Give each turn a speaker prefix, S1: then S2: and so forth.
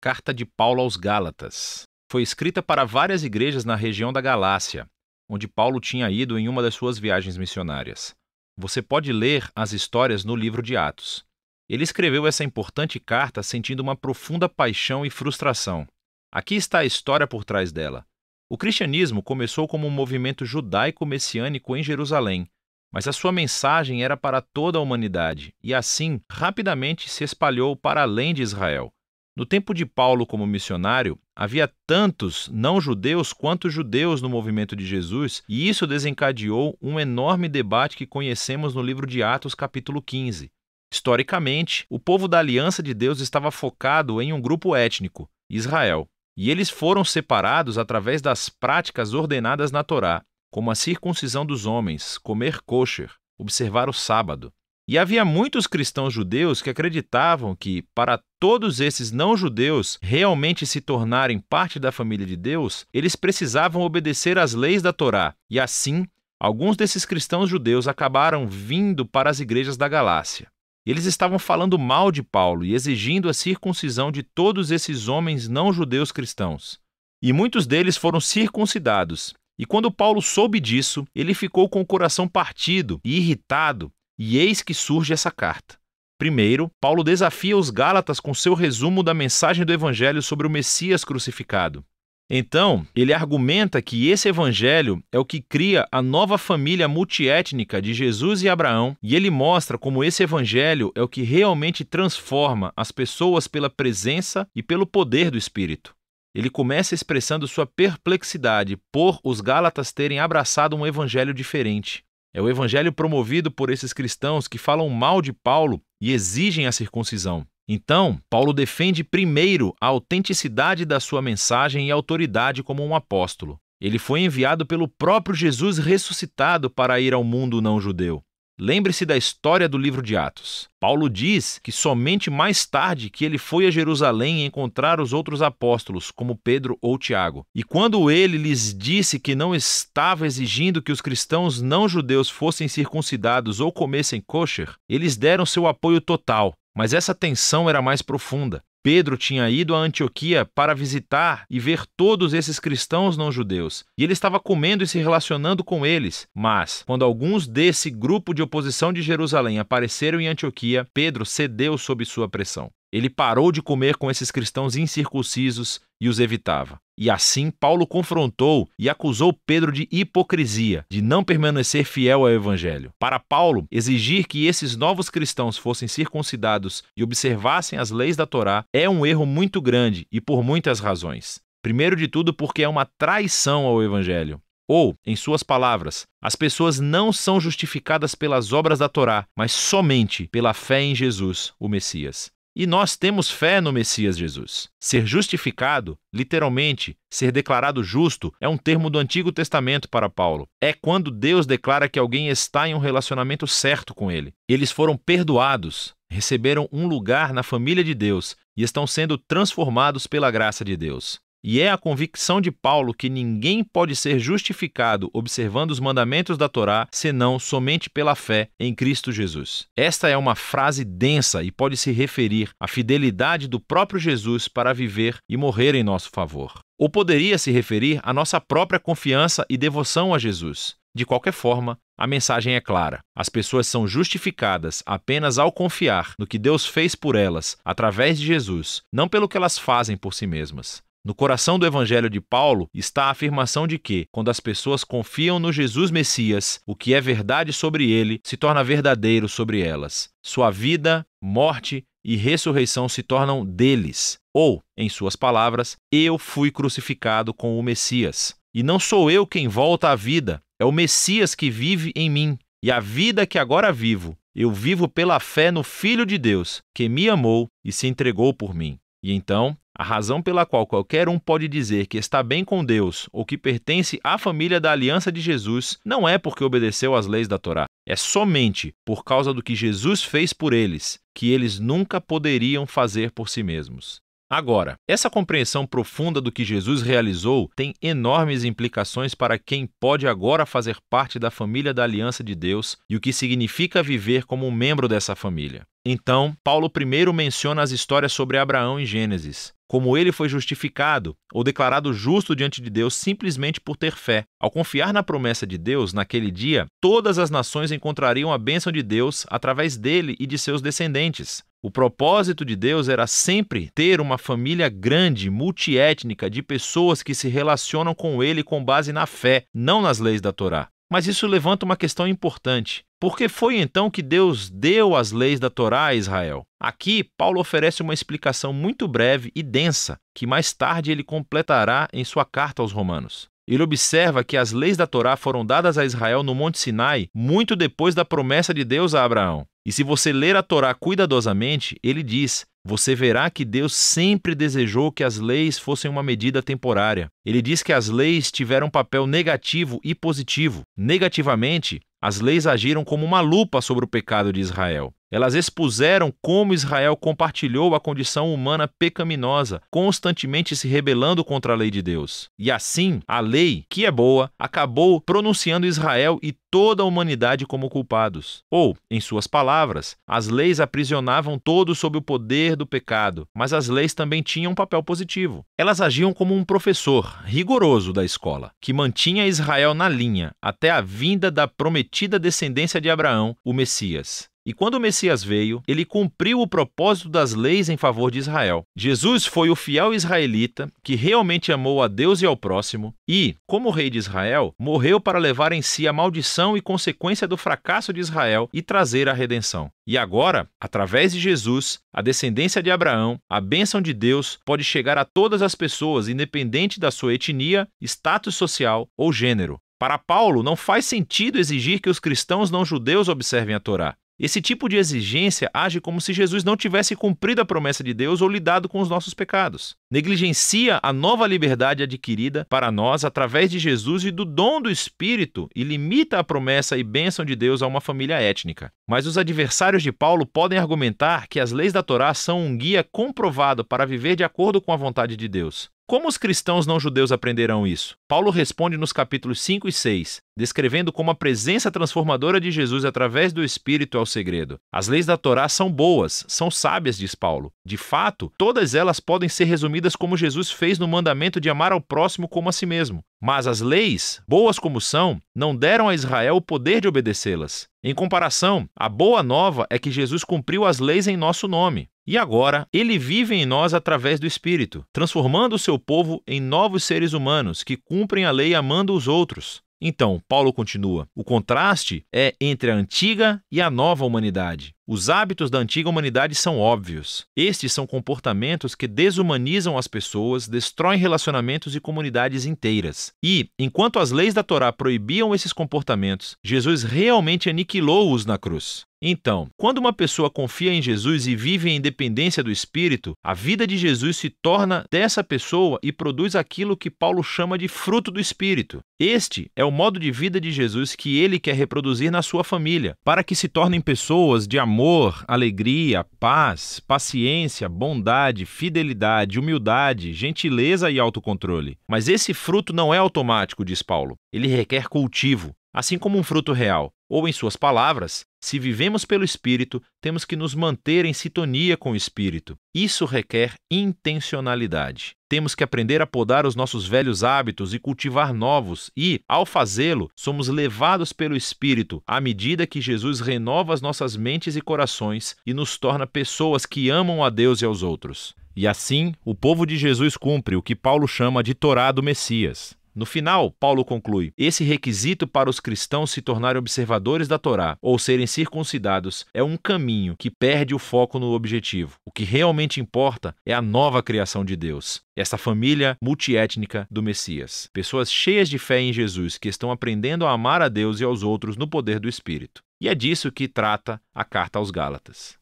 S1: Carta de Paulo aos Gálatas. Foi escrita para várias igrejas na região da Galácia, onde Paulo tinha ido em uma das suas viagens missionárias. Você pode ler as histórias no livro de Atos. Ele escreveu essa importante carta sentindo uma profunda paixão e frustração. Aqui está a história por trás dela. O cristianismo começou como um movimento judaico-messiânico em Jerusalém, mas a sua mensagem era para toda a humanidade e, assim, rapidamente se espalhou para além de Israel. No tempo de Paulo como missionário, havia tantos não-judeus quanto judeus no movimento de Jesus, e isso desencadeou um enorme debate que conhecemos no livro de Atos, capítulo 15. Historicamente, o povo da Aliança de Deus estava focado em um grupo étnico, Israel, e eles foram separados através das práticas ordenadas na Torá, como a circuncisão dos homens, comer kosher, observar o sábado. E havia muitos cristãos judeus que acreditavam que, para todos esses não-judeus realmente se tornarem parte da família de Deus, eles precisavam obedecer às leis da Torá. E assim, alguns desses cristãos judeus acabaram vindo para as igrejas da Galácia. Eles estavam falando mal de Paulo e exigindo a circuncisão de todos esses homens não-judeus cristãos. E muitos deles foram circuncidados. E quando Paulo soube disso, ele ficou com o coração partido e irritado. E eis que surge essa carta. Primeiro, Paulo desafia os Gálatas com seu resumo da mensagem do Evangelho sobre o Messias crucificado. Então, ele argumenta que esse Evangelho é o que cria a nova família multiétnica de Jesus e Abraão, e ele mostra como esse Evangelho é o que realmente transforma as pessoas pela presença e pelo poder do Espírito. Ele começa expressando sua perplexidade por os Gálatas terem abraçado um Evangelho diferente. É o evangelho promovido por esses cristãos que falam mal de Paulo e exigem a circuncisão. Então, Paulo defende primeiro a autenticidade da sua mensagem e a autoridade como um apóstolo. Ele foi enviado pelo próprio Jesus ressuscitado para ir ao mundo não-judeu. Lembre-se da história do livro de Atos. Paulo diz que somente mais tarde que ele foi a Jerusalém encontrar os outros apóstolos, como Pedro ou Tiago. E quando ele lhes disse que não estava exigindo que os cristãos não-judeus fossem circuncidados ou comessem kosher, eles deram seu apoio total. Mas essa tensão era mais profunda. Pedro tinha ido a Antioquia para visitar e ver todos esses cristãos não-judeus, e ele estava comendo e se relacionando com eles. Mas, quando alguns desse grupo de oposição de Jerusalém apareceram em Antioquia, Pedro cedeu sob sua pressão. Ele parou de comer com esses cristãos incircuncisos e os evitava. E assim, Paulo confrontou e acusou Pedro de hipocrisia, de não permanecer fiel ao Evangelho. Para Paulo, exigir que esses novos cristãos fossem circuncidados e observassem as leis da Torá é um erro muito grande e por muitas razões. Primeiro de tudo, porque é uma traição ao Evangelho. Ou, em suas palavras, as pessoas não são justificadas pelas obras da Torá, mas somente pela fé em Jesus, o Messias. E nós temos fé no Messias Jesus. Ser justificado, literalmente, ser declarado justo, é um termo do Antigo Testamento para Paulo. É quando Deus declara que alguém está em um relacionamento certo com ele. Eles foram perdoados, receberam um lugar na família de Deus e estão sendo transformados pela graça de Deus. E é a convicção de Paulo que ninguém pode ser justificado observando os mandamentos da Torá, senão somente pela fé em Cristo Jesus. Esta é uma frase densa e pode se referir à fidelidade do próprio Jesus para viver e morrer em nosso favor. Ou poderia se referir à nossa própria confiança e devoção a Jesus. De qualquer forma, a mensagem é clara. As pessoas são justificadas apenas ao confiar no que Deus fez por elas através de Jesus, não pelo que elas fazem por si mesmas. No coração do Evangelho de Paulo está a afirmação de que, quando as pessoas confiam no Jesus Messias, o que é verdade sobre ele se torna verdadeiro sobre elas. Sua vida, morte e ressurreição se tornam deles. Ou, em suas palavras, eu fui crucificado com o Messias. E não sou eu quem volta à vida, é o Messias que vive em mim. E a vida que agora vivo, eu vivo pela fé no Filho de Deus, que me amou e se entregou por mim. E então, a razão pela qual qualquer um pode dizer que está bem com Deus ou que pertence à família da aliança de Jesus não é porque obedeceu às leis da Torá. É somente por causa do que Jesus fez por eles, que eles nunca poderiam fazer por si mesmos. Agora, essa compreensão profunda do que Jesus realizou tem enormes implicações para quem pode agora fazer parte da família da aliança de Deus e o que significa viver como um membro dessa família. Então, Paulo primeiro menciona as histórias sobre Abraão em Gênesis, como ele foi justificado ou declarado justo diante de Deus simplesmente por ter fé. Ao confiar na promessa de Deus, naquele dia, todas as nações encontrariam a bênção de Deus através dele e de seus descendentes. O propósito de Deus era sempre ter uma família grande, multiétnica, de pessoas que se relacionam com ele com base na fé, não nas leis da Torá. Mas isso levanta uma questão importante. Por que foi então que Deus deu as leis da Torá a Israel? Aqui, Paulo oferece uma explicação muito breve e densa, que mais tarde ele completará em sua carta aos Romanos. Ele observa que as leis da Torá foram dadas a Israel no Monte Sinai muito depois da promessa de Deus a Abraão. E se você ler a Torá cuidadosamente, ele diz: você verá que Deus sempre desejou que as leis fossem uma medida temporária. Ele diz que as leis tiveram um papel negativo e positivo. Negativamente, as leis agiram como uma lupa sobre o pecado de Israel. Elas expuseram como Israel compartilhou a condição humana pecaminosa, constantemente se rebelando contra a lei de Deus. E assim, a lei, que é boa, acabou pronunciando Israel e toda a humanidade como culpados. Ou, em suas palavras, as leis aprisionavam todos sob o poder do pecado, mas as leis também tinham um papel positivo. Elas agiam como um professor rigoroso da escola, que mantinha Israel na linha até a vinda da prometida descendência de Abraão, o Messias. E quando o Messias veio, ele cumpriu o propósito das leis em favor de Israel. Jesus foi o fiel israelita que realmente amou a Deus e ao próximo e, como rei de Israel, morreu para levar em si a maldição e consequência do fracasso de Israel e trazer a redenção. E agora, através de Jesus, a descendência de Abraão, a bênção de Deus pode chegar a todas as pessoas, independente da sua etnia, status social ou gênero. Para Paulo, não faz sentido exigir que os cristãos não-judeus observem a Torá. Esse tipo de exigência age como se Jesus não tivesse cumprido a promessa de Deus ou lidado com os nossos pecados. Negligencia a nova liberdade adquirida para nós através de Jesus e do dom do Espírito e limita a promessa e bênção de Deus a uma família étnica. Mas os adversários de Paulo podem argumentar que as leis da Torá são um guia comprovado para viver de acordo com a vontade de Deus. Como os cristãos não-judeus aprenderão isso? Paulo responde nos capítulos 5 e 6, descrevendo como a presença transformadora de Jesus através do Espírito é o segredo. As leis da Torá são boas, são sábias, diz Paulo. De fato, todas elas podem ser resumidas como Jesus fez no mandamento de amar ao próximo como a si mesmo. Mas as leis, boas como são, não deram a Israel o poder de obedecê-las. Em comparação, a boa nova é que Jesus cumpriu as leis em nosso nome. E agora, ele vive em nós através do Espírito, transformando o seu povo em novos seres humanos que cumprem a lei amando os outros. Então, Paulo continua, o contraste é entre a antiga e a nova humanidade. Os hábitos da antiga humanidade são óbvios. Estes são comportamentos que desumanizam as pessoas, destroem relacionamentos e comunidades inteiras. E, enquanto as leis da Torá proibiam esses comportamentos, Jesus realmente aniquilou-os na cruz. Então, quando uma pessoa confia em Jesus e vive em independência do Espírito, a vida de Jesus se torna dessa pessoa e produz aquilo que Paulo chama de fruto do Espírito. Este é o modo de vida de Jesus que ele quer reproduzir na sua família, para que se tornem pessoas de amor, alegria, paz, paciência, bondade, fidelidade, humildade, gentileza e autocontrole. Mas esse fruto não é automático, diz Paulo. Ele requer cultivo, assim como um fruto real. Ou, em suas palavras, se vivemos pelo Espírito, temos que nos manter em sintonia com o Espírito. Isso requer intencionalidade. Temos que aprender a podar os nossos velhos hábitos e cultivar novos e, ao fazê-lo, somos levados pelo Espírito à medida que Jesus renova as nossas mentes e corações e nos torna pessoas que amam a Deus e aos outros. E assim, o povo de Jesus cumpre o que Paulo chama de Torá do Messias. No final, Paulo conclui, esse requisito para os cristãos se tornarem observadores da Torá ou serem circuncidados é um caminho que perde o foco no objetivo. O que realmente importa é a nova criação de Deus, essa família multiétnica do Messias. Pessoas cheias de fé em Jesus que estão aprendendo a amar a Deus e aos outros no poder do Espírito. E é disso que trata a carta aos Gálatas.